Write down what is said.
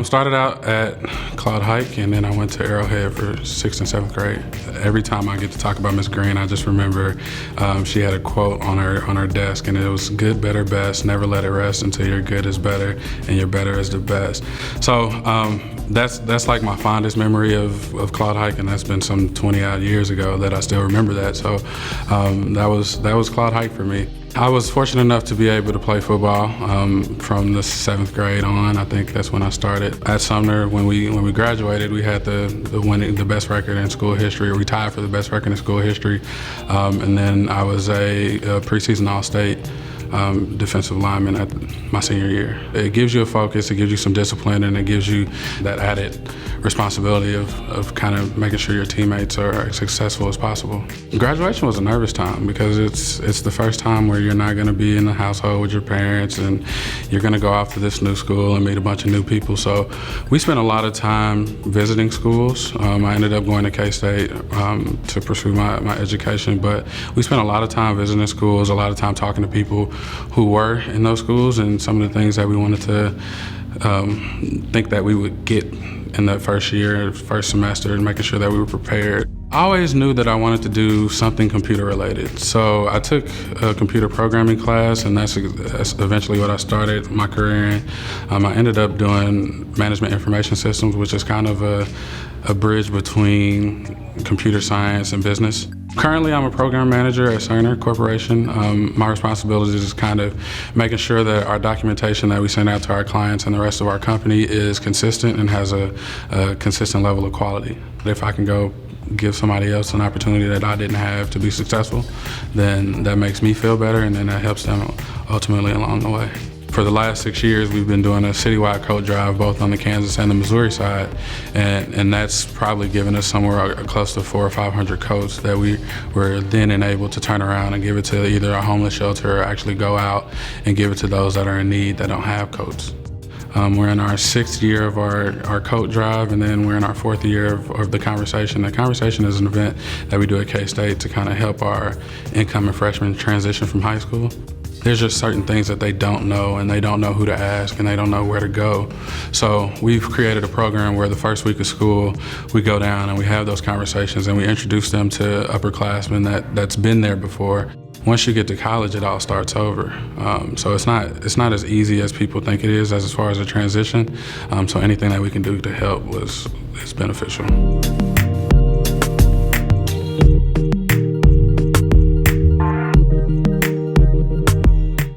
Started out at Claude Hike, and then I went to Arrowhead for 6th and 7th grade. Every time I get to talk about Miss Green, I just remember she had a quote on her desk, and it was good, better, best. Never let it rest until your good is better and your better is the best. So that's like my fondest memory of Claude Hike, and that's been some 20 odd years ago that I still remember that. So that was Claude Hike for me. I was fortunate enough to be able to play football from the 7th grade on. I think that's when I started. At Sumner, when we graduated, we had the best record in school history, or we tied for the best record in school history. And then I was a preseason All-State defensive lineman at my senior year. It gives you a focus, it gives you some discipline, and it gives you that added responsibility of kind of making sure your teammates are as successful as possible. Graduation was a nervous time because it's the first time where you're not going to be in the household with your parents, and you're going to go off to this new school and meet a bunch of new people. So we spent a lot of time visiting schools. I ended up going to K-State to pursue my education, but we spent a lot of time visiting schools, a lot of time talking to people who were in those schools, and some of the things that we wanted to think that we would get in that first year, first semester, and making sure that we were prepared. I always knew that I wanted to do something computer related. So I took a computer programming class, and that's eventually what I started my career in. I ended up doing management information systems, which is kind of a bridge between computer science and business. Currently, I'm a program manager at Cerner Corporation. My responsibility is kind of making sure that our documentation that we send out to our clients and the rest of our company is consistent and has a consistent level of quality. If I can go give somebody else an opportunity that I didn't have to be successful, then that makes me feel better, and then that helps them ultimately along the way. For the last 6 years, we've been doing a citywide coat drive, both on the Kansas and the Missouri side, and that's probably given us somewhere close to 400 or 500 coats that we were then enabled to turn around and give it to either a homeless shelter or actually go out and give it to those that are in need that don't have coats. We're in our 6th year of our coat drive, and then we're in our 4th year of the Conversation. The Conversation is an event that we do at K-State to kind of help our incoming freshmen transition from high school. There's just certain things that they don't know, and they don't know who to ask, and they don't know where to go. So we've created a program where the first week of school, we go down and we have those conversations, and we introduce them to upperclassmen that's been there before. Once you get to college, it all starts over. So it's not as easy as people think it is as far as a transition. So anything that we can do to help is beneficial.